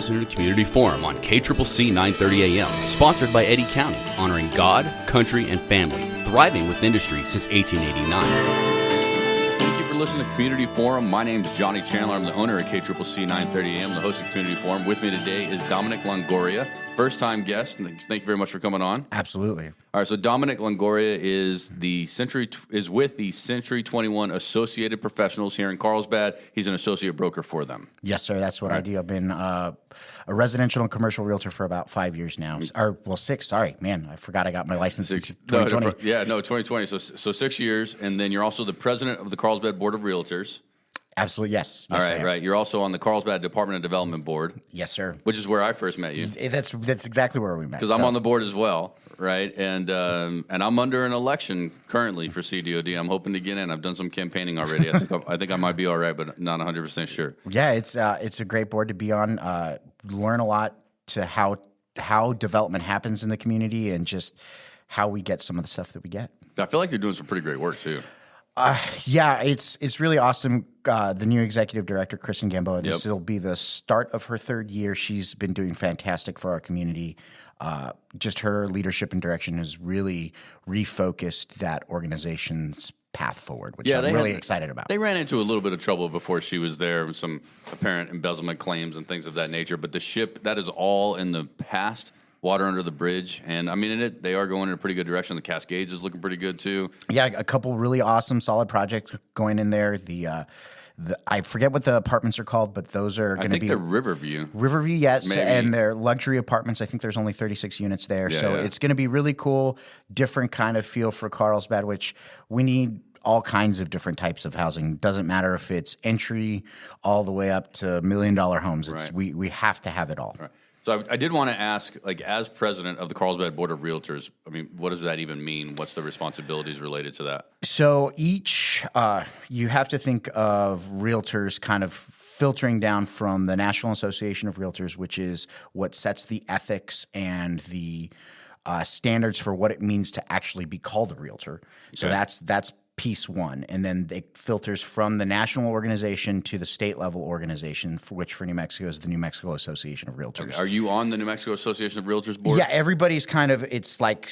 listening to Community Forum on KCCC 930 AM, sponsored by Eddy County, honoring God, country, and family, thriving with industry since 1889. Thank you for listening to Community Forum. My name is Johnny Chandler. I'm the owner of KCCC 930 AM, the host of Community Forum. With me today is Dominic Longoria, first-time guest. Thank you very much for coming on. Absolutely. All right, so Dominic Longoria is with the Century 21 Associated Professionals here in Carlsbad. He's an associate broker for them. Yes, sir. That's what I do. I've been a residential and commercial realtor for about 5 years now. Or, 6. Sorry, man. I forgot I got my license in 2020. 2020. So 6 years, and then you're also the president of the Carlsbad Board of Realtors. Absolutely, yes. All right, right. You're also on the Carlsbad Department of Development Board. Yes, sir. Which is where I first met you. That's exactly where we met. Because I'm on the board as well, right? And I'm under an election currently for CDOD. I'm hoping to get in. I've done some campaigning already. I think I might be all right, but not 100% sure. Yeah, it's a great board to be on. Learn a lot to how development happens in the community and just how we get some of the stuff that we get. I feel like they're doing some pretty great work too. Yeah, it's really awesome. The new executive director, Kristen Gamboa, this will be the start of her 3rd year. She's been doing fantastic for our community. Just her leadership and direction has really refocused that organization's path forward, which I'm really excited about. They ran into a little bit of trouble before she was there with some apparent embezzlement claims and things of that nature. But the ship, that is all in the past. Water under the bridge, and I mean, they are going in a pretty good direction. The Cascades is looking pretty good too. Yeah, a couple really awesome, solid projects going in there. I forget what the apartments are called, but those are going to be. I think they're Riverview. Riverview, yes, maybe. And they're luxury apartments. I think there's only 36 units there, so it's going to be really cool, different kind of feel for Carlsbad, which we need. All kinds of different types of housing. Doesn't matter if it's entry all the way up to $1 million homes. It's we have to have it all. Right. So I did want to ask, like, as president of the Carlsbad Board of Realtors, I mean, what does that even mean? What's the responsibilities related to that? So each, you have to think of realtors kind of filtering down from the National Association of Realtors, which is what sets the ethics and the standards for what it means to actually be called a realtor. So that's piece one, and then it filters from the national organization to the state level organization, for which for New Mexico is the New Mexico Association of Realtors. Okay. Are you on the New Mexico Association of Realtors board? Yeah, everybody's kind of, it's like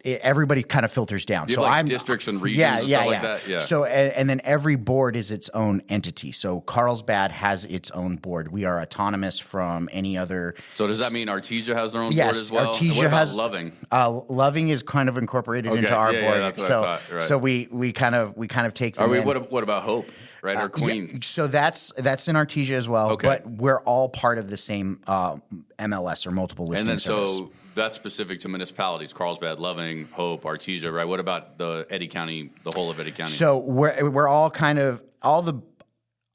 everybody kind of filters down. So I'm districts and regions and stuff like that? Yeah. So, and then every board is its own entity. So Carlsbad has its own board. We are autonomous from any other. So does that mean Artesia has their own board as well? Artesia what about has Loving. Loving is kind of incorporated into our board. Yeah, that's what I thought. Right. So we kind of take them in. What about Hope? Right, or Queen. Yeah, so that's in Artesia as well. Okay. But we're all part of the same MLS or multiple listing service. So that's specific to municipalities: Carlsbad, Loving, Hope, Artesia. Right. What about the Eddy County, the whole of Eddy County? So we're all kind of all the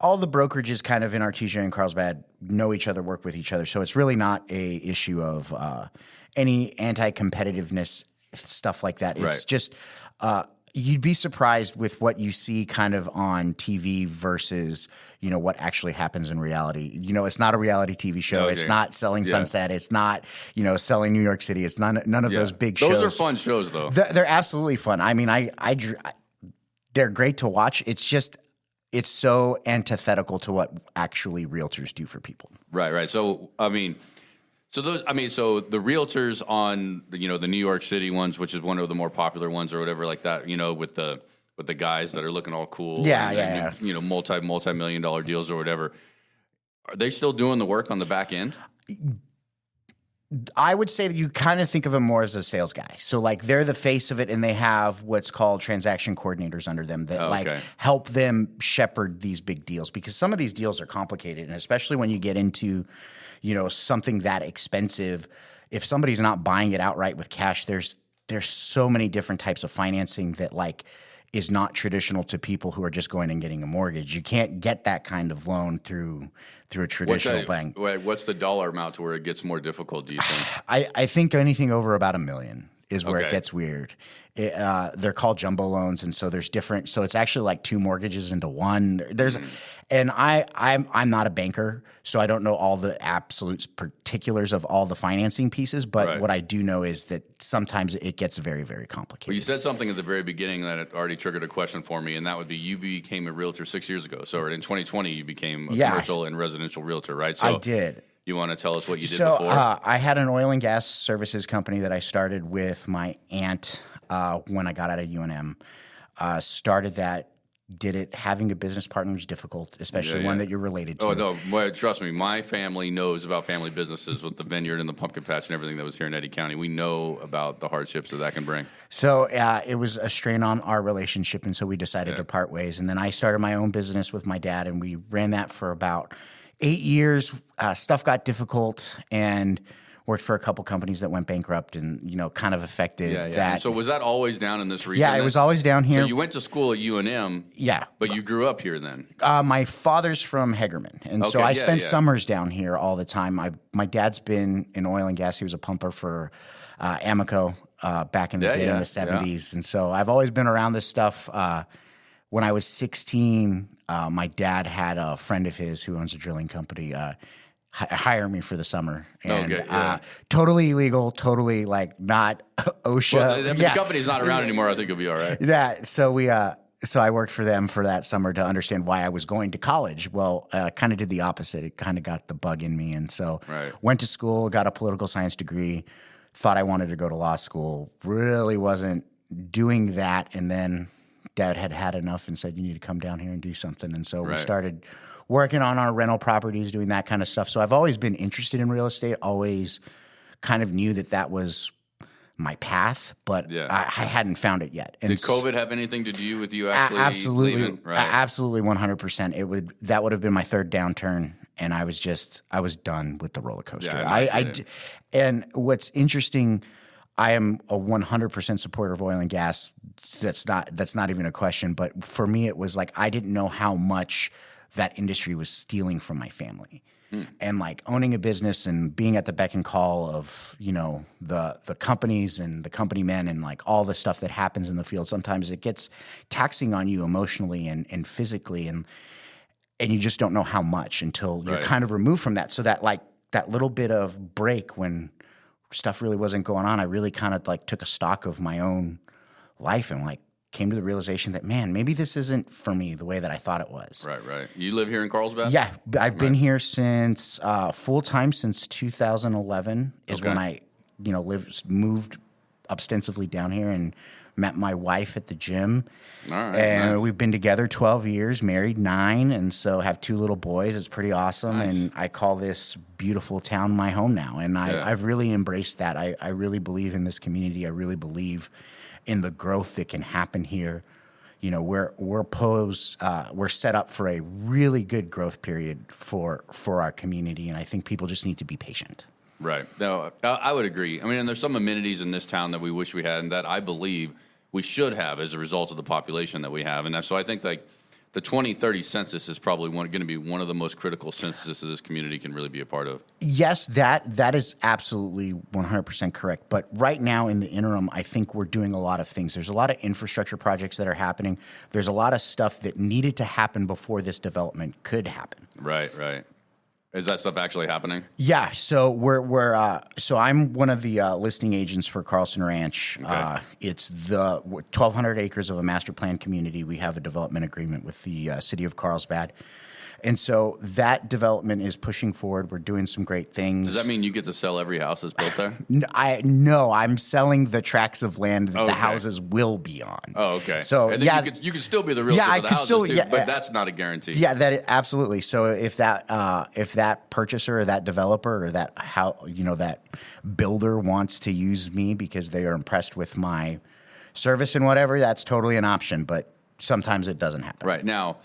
brokerages kind of in Artesia and Carlsbad know each other, work with each other. So it's really not a issue of any anti-competitiveness stuff like that. It's just. You'd be surprised with what you see kind of on TV versus, what actually happens in reality. It's not a reality TV show. Okay. It's not Selling Sunset. It's not, Selling New York City. It's none of those big shows. Those are fun shows, though. They're absolutely fun. I mean, they're great to watch. It's just, it's so antithetical to what actually realtors do for people. Right. So, So the realtors on the New York City ones, which is one of the more popular ones or whatever like that, with the guys that are looking all cool, multi-million-dollar deals or whatever, are they still doing the work on the back end? I would say that you kind of think of them more as a sales guy. So like they're the face of it, and they have what's called transaction coordinators under them that help them shepherd these big deals, because some of these deals are complicated, and especially when you get into something that expensive, if somebody's not buying it outright with cash, there's so many different types of financing that is not traditional to people who are just going and getting a mortgage. You can't get that kind of loan through a traditional bank. What's the dollar amount to where it gets more difficult, do you think? I think anything over about $1 million is where it gets weird. They're called jumbo loans, and so there's different. So it's actually like 2 mortgages into one. And I'm not a banker, so I don't know all the absolute particulars of all the financing pieces. But what I do know is that sometimes it gets very, very complicated. Well, you said something at the very beginning that it already triggered a question for me, and that would be you became a realtor 6 years ago. So in 2020, you became a commercial and residential realtor, right? So I did. You want to tell us what you did before? I had an oil and gas services company that I started with my aunt when I got out of UNM. Started that, did it. Having a business partner is difficult, especially one that you're related to. Oh, no. Well, trust me. My family knows about family businesses with the vineyard and the pumpkin patch and everything that was here in Eddy County. We know about the hardships that can bring. So it was a strain on our relationship, and so we decided to part ways. And then I started my own business with my dad, and we ran that for about 8 years. Stuff got difficult, and worked for a couple companies that went bankrupt, and kind of affected that. And so was that always down in this region? Yeah, it was always down here. So you went to school at UNM. Yeah, but you grew up here then. My father's from Hegerman, and so I spent summers down here all the time. My dad's been in oil and gas. He was a pumper for Amoco back in the day in the 70s, and so I've always been around this stuff. When I was 16, my dad had a friend of his who owns a drilling company hire me for the summer. And, totally illegal, totally not OSHA. Well, the company's not around anymore. I think you'll be all right. Yeah. So so I worked for them for that summer to understand why I was going to college. Well, kind of did the opposite. It kind of got the bug in me. And so went to school, got a political science degree, thought I wanted to go to law school, really wasn't doing that. And then Dad had enough and said, you need to come down here and do something. And so we started working on our rental properties, doing that kind of stuff. So I've always been interested in real estate, always kind of knew that was my path, but I hadn't found it yet. And did COVID have anything to do with you actually absolutely leaving? Right. Absolutely 100%. That would have been my third downturn, and I was done with the roller coaster. And what's interesting, I am a 100% supporter of oil and gas. That's not even a question. But for me, it was I didn't know how much that industry was stealing from my family. And owning a business and being at the beck and call of, the companies and the company men and all the stuff that happens in the field, sometimes it gets taxing on you emotionally and physically. And you just don't know how much until you're kind of removed from that. So that that little bit of break when stuff really wasn't going on, I really kind of took a stock of my own life and came to the realization that, man, maybe this isn't for me the way that I thought it was. Right. You live here in Carlsbad? Yeah. I've been here since full-time since 2011 is when I, moved ostensibly down here and met my wife at the gym. All right. And we've been together 12 years, married 9, and so have 2 little boys. It's pretty awesome. Nice. And I call this beautiful town my home now. And I've really embraced that. I really believe in this community. I really believe in the growth that can happen here. We're set up for a really good growth period for our community, and I think people just need to be patient. Right. No, I would agree. I mean, and there's some amenities in this town that we wish we had, and that I believe we should have as a result of the population that we have. And so I think the 2030 census is probably going to be one of the most critical censuses that this community can really be a part of. Yes, that is absolutely 100% correct. But right now in the interim, I think we're doing a lot of things. There's a lot of infrastructure projects that are happening. There's a lot of stuff that needed to happen before this development could happen. Right. Is that stuff actually happening? Yeah. So so I'm one of the listing agents for Carlson Ranch. Okay. It's the 1,200 acres of a master plan community. We have a development agreement with the city of Carlsbad. And so that development is pushing forward. We're doing some great things. Does that mean you get to sell every house that's built there? No, I'm selling the tracts of land that the houses will be on. Oh, okay. So and then you could still be the realtor for the houses too, but that's not a guarantee. Yeah, absolutely. So if that purchaser or that developer or that builder wants to use me because they are impressed with my service and whatever, that's totally an option. But sometimes it doesn't happen. Right now.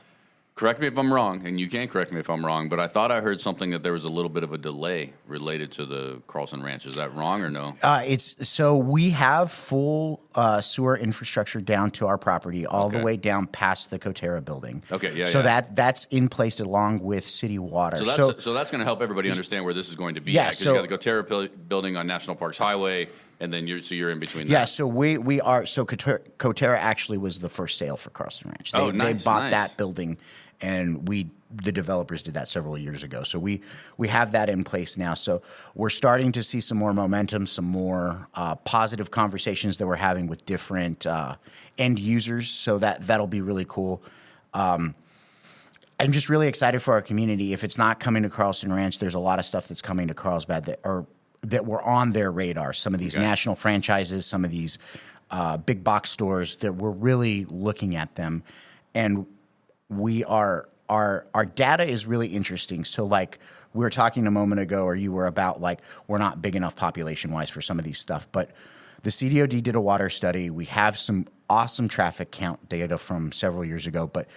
Correct me if I'm wrong, and you can correct me if I'm wrong, but I thought I heard something that there was a little bit of a delay related to the Carlson Ranch. Is that wrong or no? So we have full sewer infrastructure down to our property, all the way down past the Coterra building. Okay, yeah. So that's in place along with city water. So that's going to help everybody understand where this is going to be. Yeah. Because you got the Coterra building on National Parks Highway. And then you're in between. Yeah, so we are. So Coterra actually was the first sale for Carlson Ranch. They bought that building, and the developers did that several years ago. So we have that in place now. So we're starting to see some more momentum, some more positive conversations that we're having with different end users. So that'll be really cool. I'm just really excited for our community. If it's not coming to Carlson Ranch, there's a lot of stuff that's coming to Carlsbad that were on their radar. Some of these national franchises, some of these big box stores that we're really looking at them. And our data is really interesting. So like we were talking a moment ago, or you were about like, we're not big enough population wise for some of these stuff, but the CDOD did a water study. We have some awesome traffic count data from several years ago, but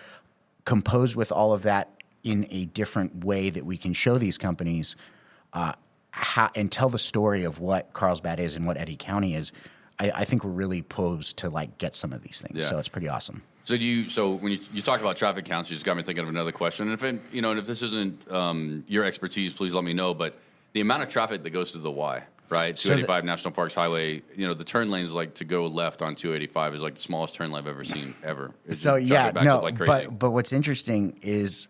composed with all of that in a different way that we can show these companies and tell the story of what Carlsbad is and what Eddy County is. I think we're really posed to like get some of these things. Yeah. So it's pretty awesome. So when you talk about traffic counts, you just got me thinking of another question. And if this isn't your expertise, please let me know. But the amount of traffic that goes to the Y, right? 285 National Parks Highway. The turn lanes like to go left on 285 is like the smallest turn lane I've ever seen ever. But what's interesting is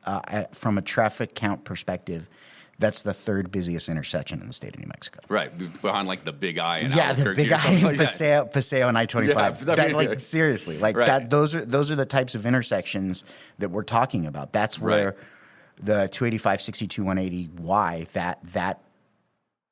from a traffic count perspective, that's the third busiest intersection in the state of New Mexico. Right, behind like the Big I and the Big I and Paseo and I-25. Yeah, seriously, that. Those are the types of intersections that we're talking about. That's where the 285, 62, 180 Y that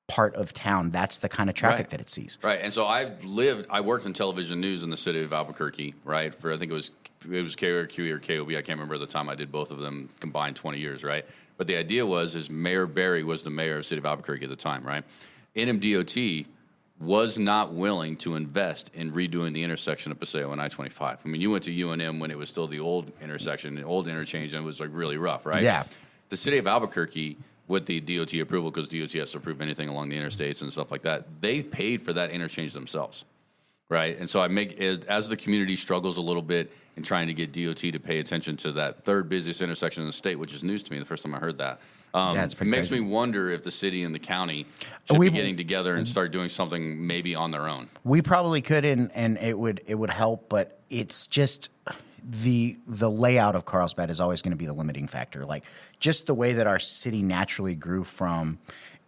part of town. That's the kind of traffic that it sees. Right, and so I worked in television news in the city of Albuquerque. Right, for I think it was KRQ or KOB. I can't remember at the time. I did both of them combined 20 years. Right. But the idea is Mayor Barry was the mayor of the city of Albuquerque at the time, right? NMDOT was not willing to invest in redoing the intersection of Paseo and I-25. I mean, you went to UNM when it was still the old intersection, the old interchange, and it was like really rough, right? Yeah. The city of Albuquerque, with the DOT approval, because DOT has to approve anything along the interstates and stuff like that, they paid for that interchange themselves. Right, and so as the community struggles a little bit in trying to get DOT to pay attention to that third busiest intersection in the state, which is news to me the first time I heard that. It's pretty makes crazy. me wonder if the city and the county should be getting together and start doing something maybe on their own. We probably could, and it would help, but it's just the layout of Carlsbad is always going to be the limiting factor. Like just the way that our city naturally grew from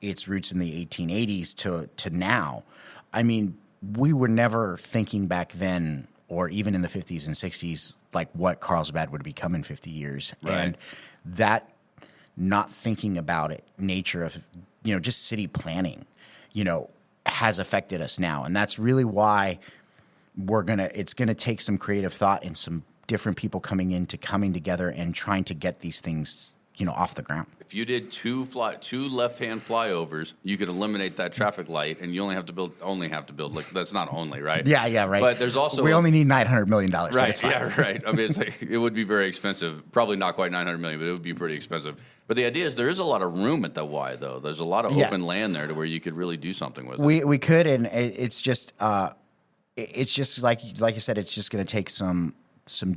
its roots in the 1880s to now. I mean, we were never thinking back then, or even in the 50s and 60s, like what Carlsbad would become in 50 years. Right. And that not thinking about it, nature of, just city planning, has affected us now. And that's really why it's going to take some creative thought and some different people coming together and trying to get these things, off the ground. If you did two left-hand flyovers, you could eliminate that traffic light, and you only have to build. Like that's not only, right? Yeah, right. But there's also we only need $900 million. Right? But it's fine. Yeah, right. I mean, it would be very expensive. Probably not quite $900 million, but it would be pretty expensive. But the idea is there is a lot of room at the Y, though. There's a lot of open land there to where you could really do something with it. We could, and it's just like I said, it's just going to take some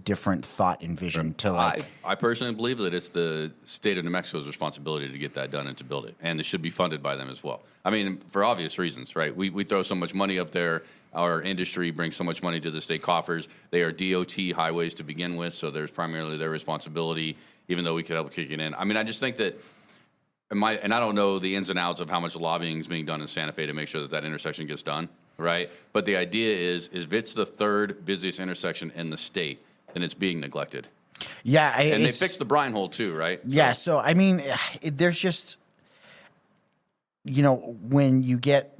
different thought and vision to like. I personally believe that it's the state of New Mexico's responsibility to get that done and to build it, and it should be funded by them as well. I mean, for obvious reasons, right? We throw so much money up there. Our industry brings so much money to the state coffers. They are DOT highways to begin with, so there's primarily their responsibility, even though we could help kick it in. I mean, I just think that, and I don't know the ins and outs of how much lobbying is being done in Santa Fe to make sure that intersection gets done. Right, but the idea is if it's the third busiest intersection in the state, then it's being neglected. Yeah, and they fixed the brine hole too, right? Yeah, so I mean, there's just when you get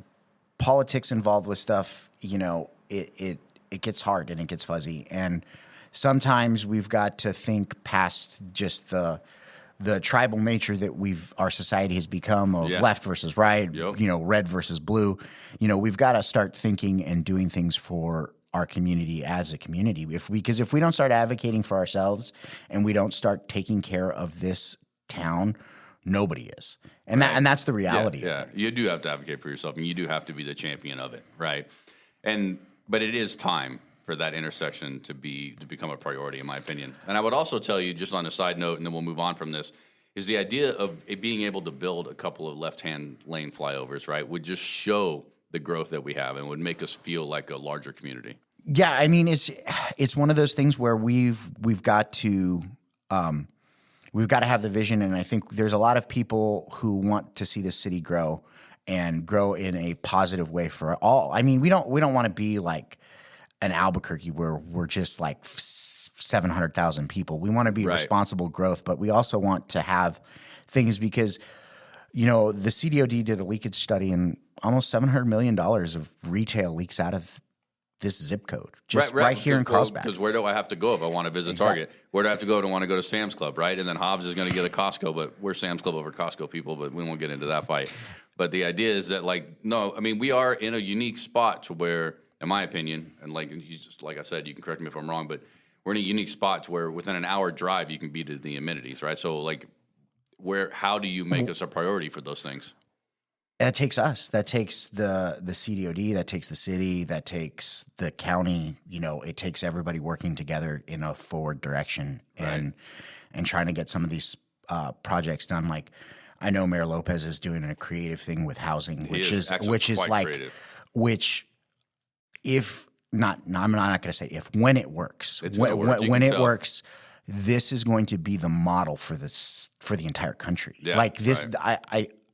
politics involved with stuff, it gets hard and it gets fuzzy, and sometimes we've got to think past just the tribal nature that our society has become of left versus right, red versus blue. We've got to start thinking and doing things for our community as a community. Because if we don't start advocating for ourselves and we don't start taking care of this town, nobody is. And that's the reality. Yeah, you do have to advocate for yourself, and you do have to be the champion of it, right? But it is time for that intersection to become a priority, in my opinion. And I would also tell you, just on a side note, and then we'll move on from this, is the idea of it being able to build a couple of left-hand lane flyovers, right, would just show the growth that we have and would make us feel like a larger community. Yeah, I mean, it's one of those things where we've got to have the vision, and I think there's a lot of people who want to see this city grow and grow in a positive way for all. I mean, we don't want to be like an Albuquerque where we're just like 700,000 people. We want to be responsible growth, but we also want to have things because, the CDOD did a leakage study and almost $700 million of retail leaks out of this zip code, just right here in Carlsbad. Because where do I have to go if I want to visit Target? Where do I have to go to want to go to Sam's Club, right? And then Hobbs is going to get a Costco, but we're Sam's Club over Costco people, but we won't get into that fight. But the idea is that, we are in a unique spot to where, in my opinion, and like I said, you can correct me if I'm wrong, but we're in a unique spot to where within an hour drive you can be to the amenities, right? So, how do you make us a priority for those things? That takes us. That takes the CDOD. That takes the city. That takes the county. It takes everybody working together in a forward direction and trying to get some of these projects done. Like, I know Mayor Lopez is doing a creative thing with housing, I'm not going to say if, when it works, when it works, this is going to be the model for the entire country. Yeah, like this,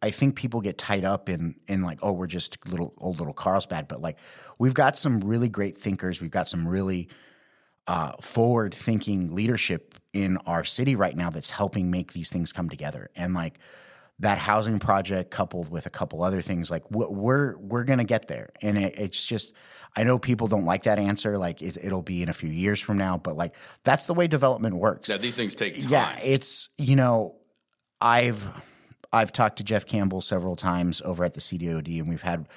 I think people get tied up in like, oh, we're just little Carlsbad, but like we've got some really great thinkers. We've got some really forward thinking leadership in our city right now that's helping make these things come together. And like that housing project coupled with a couple other things, like we're going to get there. And it's just, I know people don't like that answer. Like it'll be in a few years from now, but like that's the way development works. Yeah, these things take time. Yeah, it's, I've talked to Jeff Campbell several times over at the CDOD, and we've had,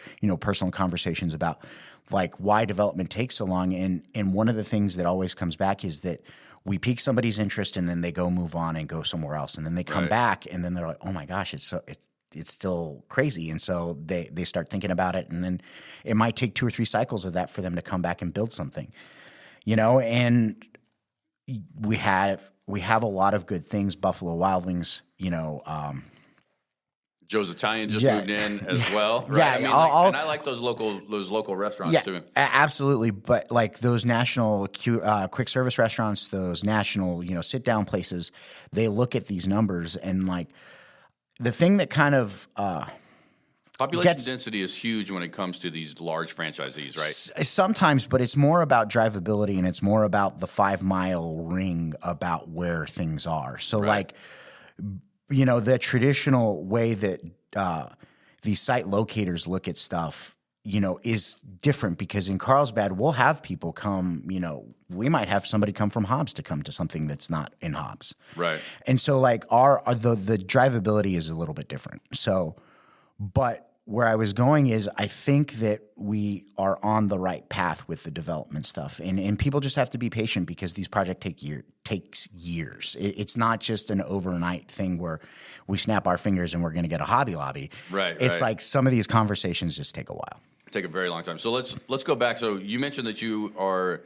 personal conversations about like why development takes so long. And one of the things that always comes back is that we pique somebody's interest and then they go move on and go somewhere else. And then they come back and then they're like, oh my gosh, it's still crazy. And so they start thinking about it. And then it might take 2 or 3 cycles of that for them to come back and build something, and we have a lot of good things. Buffalo Wild Wings, Joe's Italian just moved in as well, right? Yeah, and I like those local restaurants too. Absolutely. But like those national quick service restaurants, those national sit down places, they look at these numbers and like the thing that kind of population density is huge when it comes to these large franchisees, right? Sometimes, but it's more about drivability and it's more about the 5-mile ring about where things are. So like. The traditional way that these site locators look at stuff, is different because in Carlsbad, we'll have people come, we might have somebody come from Hobbs to come to something that's not in Hobbs. Right. And so like the drivability is a little bit different. So, but where I was going is I think that we are on the right path with the development stuff, and people just have to be patient because these projects takes years. It's not just an overnight thing where we snap our fingers and we're going to get a Hobby Lobby. Right. It's like some of these conversations just take a while. Take a very long time. So let's go back. So you mentioned that you are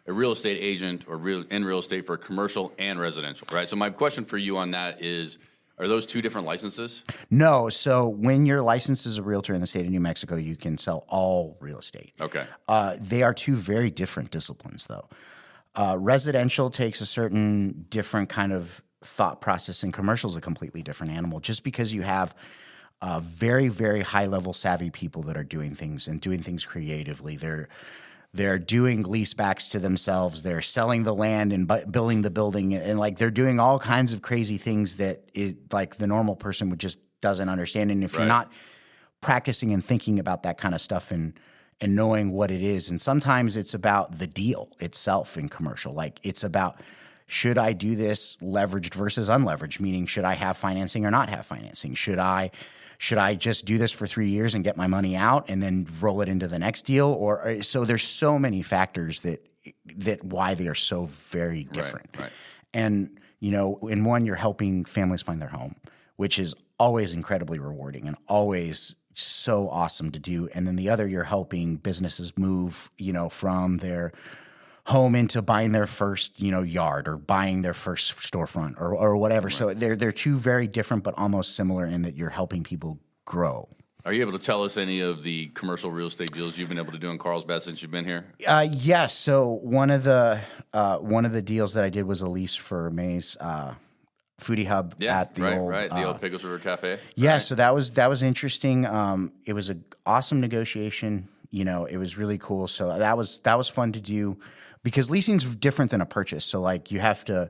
a real estate agent or in real estate for commercial and residential, right? So my question for you on that is, are those 2 different licenses? No. So when you're licensed as a realtor in the state of New Mexico, you can sell all real estate. Okay. They are 2 very different disciplines, though. Residential takes a certain different kind of thought process, and commercial is a completely different animal. Just because you have very, very high-level savvy people that are doing things and doing things creatively. They're doing leasebacks to themselves. They're selling the land and building the building, and like they're doing all kinds of crazy things that like the normal person just doesn't understand. And if you're not practicing and thinking about that kind of stuff and knowing what it is, and sometimes it's about the deal itself in commercial. Like it's about, should I do this leveraged versus unleveraged? Meaning, should I have financing or not have financing? Should I just do this for 3 years and get my money out and then roll it into the next deal? Or so there's so many factors that why they are so very different. Right. And in one, you're helping families find their home, which is always incredibly rewarding and always so awesome to do. And then the other, you're helping businesses move, from their home into buying their first, yard or buying their first storefront or whatever. Right. So they're 2 very different but almost similar in that you're helping people grow. Are you able to tell us any of the commercial real estate deals you've been able to do in Carlsbad since you've been here? Yeah. So one of the deals that I did was a lease for May's Foodie Hub at the old Pecos River Cafe. Yeah. Right. So that was interesting. It was an awesome negotiation. It was really cool. So that was fun to do because leasing's different than a purchase. So like you have to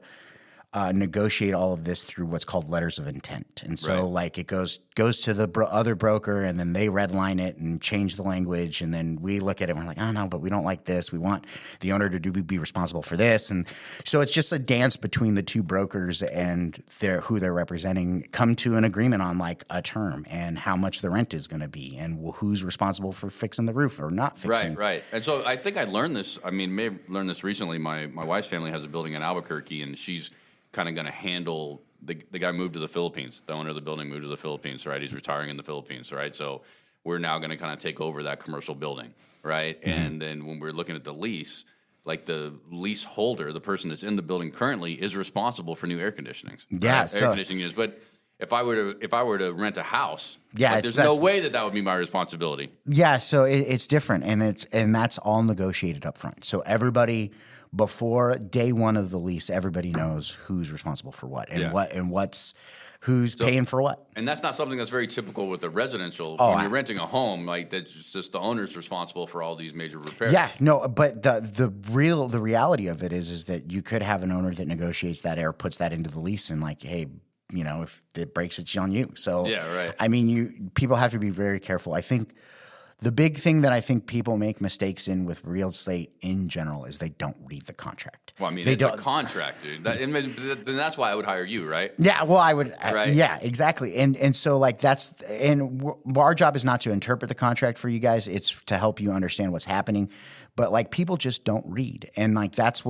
negotiate all of this through what's called letters of intent. And so like it goes to the other broker and then they redline it and change the language. And then we look at it and we're like, oh no, but we don't like this. We want the owner to be responsible for this. And so it's just a dance between the two brokers and who they're representing come to an agreement on like a term and how much the rent is going to be and who's responsible for fixing the roof or not fixing. Right. And so I think I learned this. I mean, may have learned this recently. My wife's family has a building in Albuquerque and she's kind of going to handle the guy moved to the Philippines. The owner of the building moved to the Philippines, right? He's retiring in the Philippines, right? So we're now going to kind of take over that commercial building, right? Mm-hmm. And then when we're looking at the lease, like the leaseholder, the person that's in the building currently, is responsible for new air conditioning. Yeah, right? Air conditioning units. But if I were to rent a house, there's no way that would be my responsibility. Yeah, so it's different, and that's all negotiated up front. So everybody. Before day one of the lease, everybody knows who's responsible for what and who's paying for what. And that's not something that's very typical with a residential. When you're renting a home, like that's just the owner's responsible for all these major repairs. Yeah, no, but the reality of it is that you could have an owner that negotiates that or puts that into the lease and like, hey, if it breaks, it's on you. So yeah, right. I mean, people have to be very careful. I think. The big thing that I think people make mistakes in with real estate in general is they don't read the contract. Well, I mean, it's a contract, dude. Then that's why I would hire you, right? Yeah, well, I would. Right? Yeah, exactly. And so like our job is not to interpret the contract for you guys. It's to help you understand what's happening. But like people just don't read, and like that's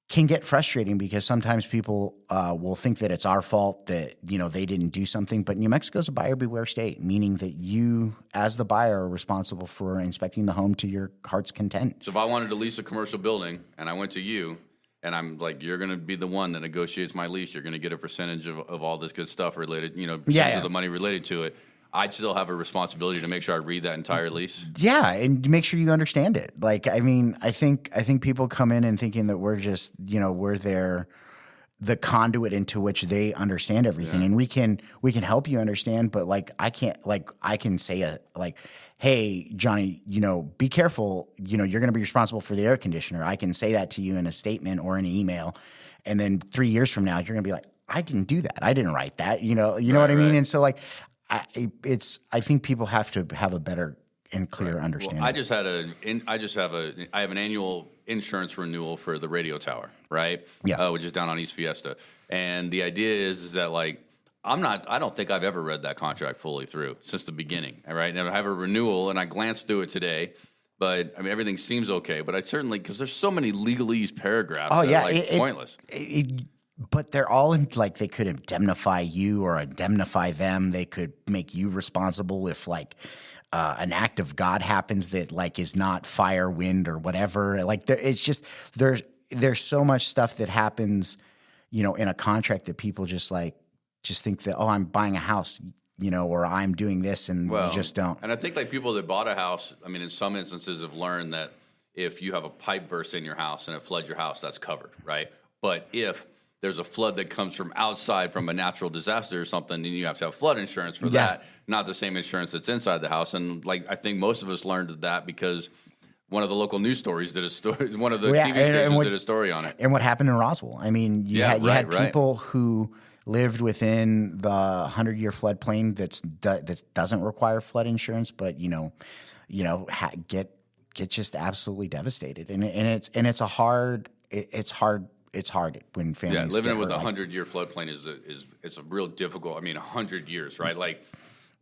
can get frustrating because sometimes people will think that it's our fault that they didn't do something. But New Mexico's a buyer beware state, meaning that you, as the buyer, are responsible for inspecting the home to your heart's content. So if I wanted to lease a commercial building and I went to you and I'm like, you're going to be the one that negotiates my lease, you're going to get a percentage of all this good stuff related, percentage of the money related to it. I'd still have a responsibility to make sure I read that entire lease. Yeah, and make sure you understand it. Like, I mean, I think people come in and thinking that we're just, we're the conduit into which they understand everything, and we can help you understand. But like, I can say hey, Johnny, be careful. You're going to be responsible for the air conditioner. I can say that to you in a statement or in an email, and then 3 years from now, you're going to be like, I didn't do that. I didn't write that. You know what I mean? Right. And so like. I think people have to have a better and clear understanding. Well, I have an annual insurance renewal for the radio tower, right? Yeah. Which is down on East Fiesta. And the idea is that like, I don't think I've ever read that contract fully through since the beginning. All right. And I have a renewal and I glanced through it today, but I mean, everything seems okay, but I certainly, cause there's so many legalese paragraphs that are like pointless. But they're all like they could indemnify you or indemnify them. They could make you responsible if like an act of God happens that like is not fire, wind, or whatever. Like it's just there's so much stuff that happens, in a contract that people just think that I'm buying a house, or I'm doing this, and you just don't. And I think like people that bought a house, I mean, in some instances have learned that if you have a pipe burst in your house and it floods your house, that's covered, right? But if there's a flood that comes from outside from a natural disaster or something, then you have to have flood insurance for that, not the same insurance that's inside the house. And like I think most of us learned that because one of the local news stories did a story, one of the TV stations did a story on it. And what happened in Roswell? I mean, you had people who lived within the 100-year floodplain that doesn't require flood insurance, but get just absolutely devastated, and it's hard when families. Yeah, living with a 100-year floodplain is a real difficult. I mean, 100 years, right? Like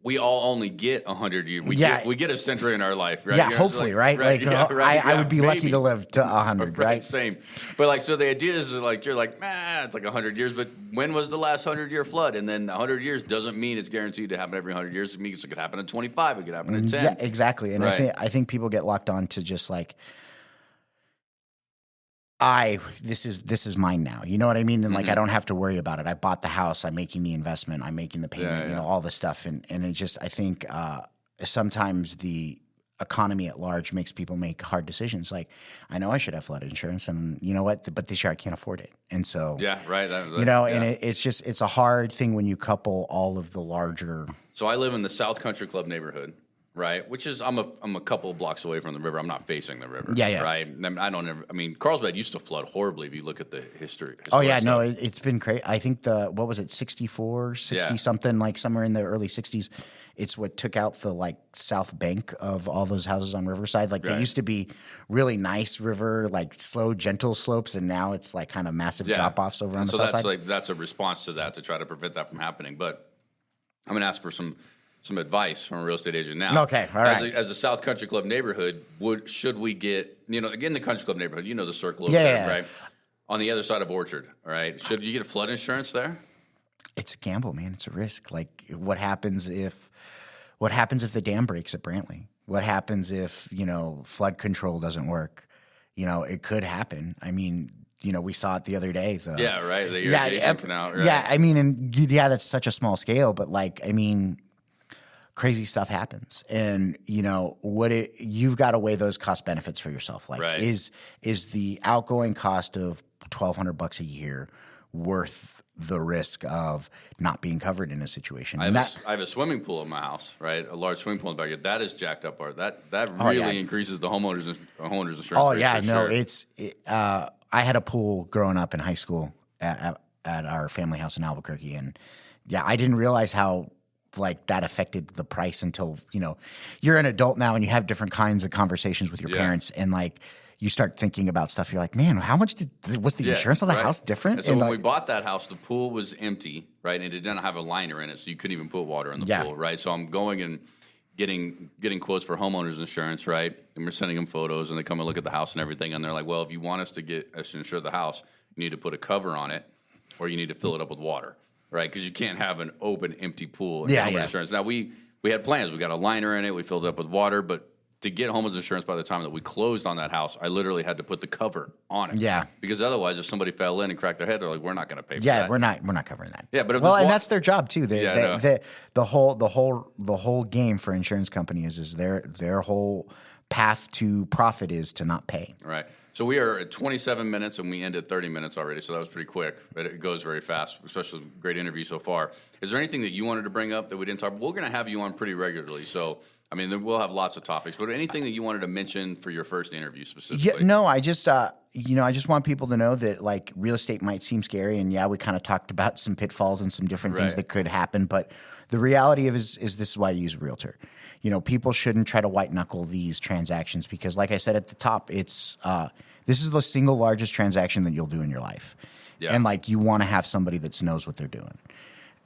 we all only get 100 years. We get a century in our life, right? Yeah, hopefully, right? I would be lucky to live to 100, right? Same. But like, so the idea is like you're like, it's like 100 years. But when was the last 100-year flood? And then 100 years doesn't mean it's guaranteed to happen every 100 years. It means it could happen in 25. It could happen in 10. Yeah, exactly. And I think people get locked on to just like. this is mine now. You know what I mean? And like, I don't have to worry about it. I bought the house. I'm making the investment. I'm making the payment. You know, all this stuff. And it just, I think sometimes the economy at large makes people make hard decisions. Like, I know I should have flood insurance, and you know what? But this year I can't afford it. And so, and it's a hard thing when you couple all of the larger. So I live in the South Country Club neighborhood. Right, which is I'm a couple of blocks away from the river. I'm not facing the river. Yeah. Right, I mean, Carlsbad used to flood horribly if you look at the history. Oh yeah, no, it's been crazy. I think what was it, 64, 60 something, like somewhere in the early 60s. It's what took out the like south bank of all those houses on Riverside. Like they used to be really nice river, like slow, gentle slopes, and now it's like kind of massive drop offs over on the south side. So that's a response to that to try to prevent that from happening. But I'm going to ask for some advice from a real estate agent now. Okay, all right. As a South Country Club neighborhood, should we get, again, the Country Club neighborhood, the circle over there, right? On the other side of Orchard, all right? Should you get flood insurance there? It's a gamble, man. It's a risk. Like, what happens if the dam breaks at Brantley? What happens if, flood control doesn't work? It could happen. I mean, we saw it the other day. The irrigation canal, right? Yeah, I mean, and that's such a small scale, but crazy stuff happens, and you've got to weigh those cost benefits for yourself. Like, is the outgoing cost of $1,200 a year worth the risk of not being covered in a situation? I have a swimming pool in my house, right? A large swimming pool in the backyard. That is jacked up. That really increases the homeowners insurance. Oh yeah, no, sure. I had a pool growing up in high school at our family house in Albuquerque, and I didn't realize how that affected the price until, you're an adult now and you have different kinds of conversations with your parents, and you start thinking about stuff. You're like, man, how much was the insurance on the house different? And so when we bought that house, the pool was empty, right? And it didn't have a liner in it, so you couldn't even put water in the pool, right? So I'm going and getting quotes for homeowners insurance, right? And we're sending them photos, and they come and look at the house and everything, and they're like, well, if you want us to insure the house, you need to put a cover on it, or you need to fill it up with water. Right, because you can't have an open, empty pool and homeowners insurance. Now, we had plans. We got a liner in it. We filled it up with water. But to get homeowners insurance by the time that we closed on that house, I literally had to put the cover on it. Yeah. Because otherwise, if somebody fell in and cracked their head, they're like, we're not going to pay for that. Yeah, we're not covering that. Yeah, but if and that's their job, too. The whole game for insurance companies is their whole path to profit is to not pay. Right. So we are at 27 minutes, and we end at 30 minutes already, so that was pretty quick. But it goes very fast, especially great interview so far. Is there anything that you wanted to bring up that we didn't talk about? We're going to have you on pretty regularly, so, I mean, we'll have lots of topics. But anything that you wanted to mention for your first interview specifically? Yeah, no, I just want people to know that, real estate might seem scary, and, we kind of talked about some pitfalls and some different things that could happen, but the reality of it is this is why you use a realtor. People shouldn't try to white-knuckle these transactions because, like I said at the top, this is the single largest transaction that you'll do in your life. Yeah. And, you want to have somebody that knows what they're doing.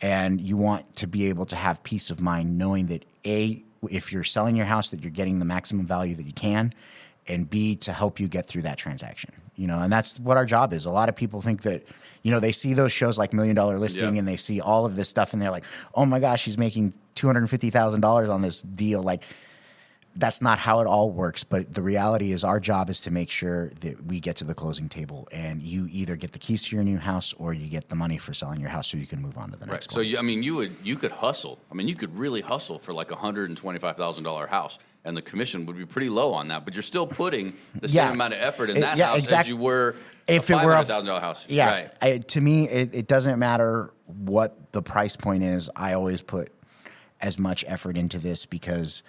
And you want to be able to have peace of mind knowing that, A, if you're selling your house, that you're getting the maximum value that you can, and B, to help you get through that transaction. And that's what our job is. A lot of people think that, they see those shows like $1 Million Listing and they see all of this stuff and they're like, oh my gosh, he's making $250,000 on this deal. That's not how it all works. But the reality is our job is to make sure that we get to the closing table and you either get the keys to your new house or you get the money for selling your house so you can move on to the next one. So, you could hustle. You could really hustle for like $125,000 house. And the commission would be pretty low on that, but you're still putting the same amount of effort in that house as you were if a $500,000 house. Yeah, right. To me, it doesn't matter what the price point is. I always put as much effort into this because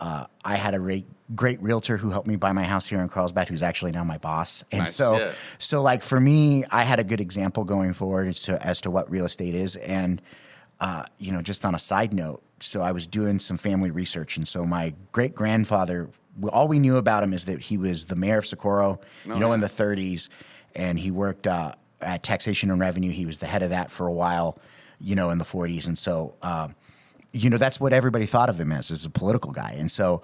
I had a great realtor who helped me buy my house here in Carlsbad, who's actually now my boss. And so for me, I had a good example going forward as to what real estate is. And just on a side note, so I was doing some family research, and so my great-grandfather, all we knew about him is that he was the mayor of Socorro, in the 30s, and he worked at Taxation and Revenue. He was the head of that for a while, in the 40s, and so that's what everybody thought of him as a political guy. And so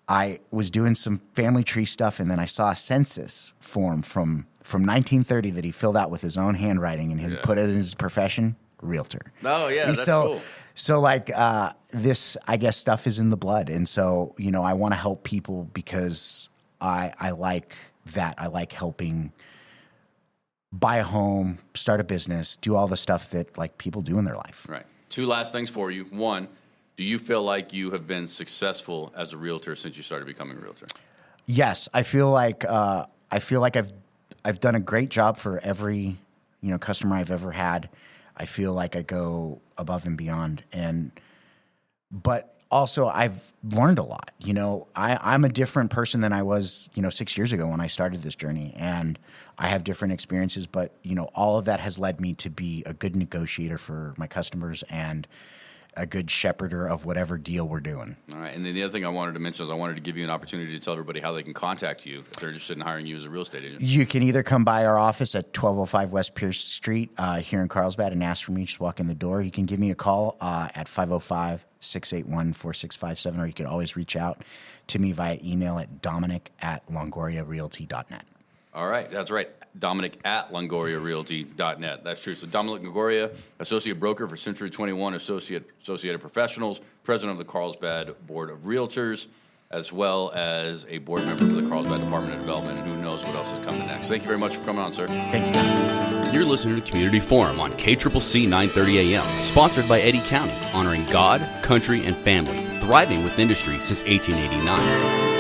I was doing some family tree stuff, and then I saw a census form from 1930 that he filled out with his own handwriting and put as his profession, realtor. Oh yeah, that's cool. So this, I guess, stuff is in the blood. And so, I want to help people because I like that. I like helping buy a home, start a business, do all the stuff that like people do in their life. Right. Two last things for you. One, do you feel like you have been successful as a realtor since you started becoming a realtor? Yes, I feel like I've done a great job for every customer I've ever had. I feel like I go above and beyond, but also I've learned a lot. I'm a different person than I was 6 years ago when I started this journey, and I have different experiences. But all of that has led me to be a good negotiator for my customers and a good shepherder of whatever deal we're doing. All right. And then the other thing I wanted to mention is I wanted to give you an opportunity to tell everybody how they can contact you if they're interested in hiring you as a real estate agent. You can either come by our office at 1205 West Pierce Street here in Carlsbad and ask for me. Just walk in the door. You can give me a call at 505-681-4657, or you can always reach out to me via email at dominic@longoriarealty.net. All right. That's right. Dominic@longoriarealty.net. That's true. So Dominic Longoria, associate broker for Century 21 Associated Professionals, president of the Carlsbad Board of Realtors, as well as a board member for the Carlsbad Department of Development, and who knows what else is coming next. Thank you very much for coming on, sir. Thank you, John. You're listening to Community Forum on KCCC 930 AM, sponsored by Eddy County, honoring God, country, and family, thriving with industry since 1889.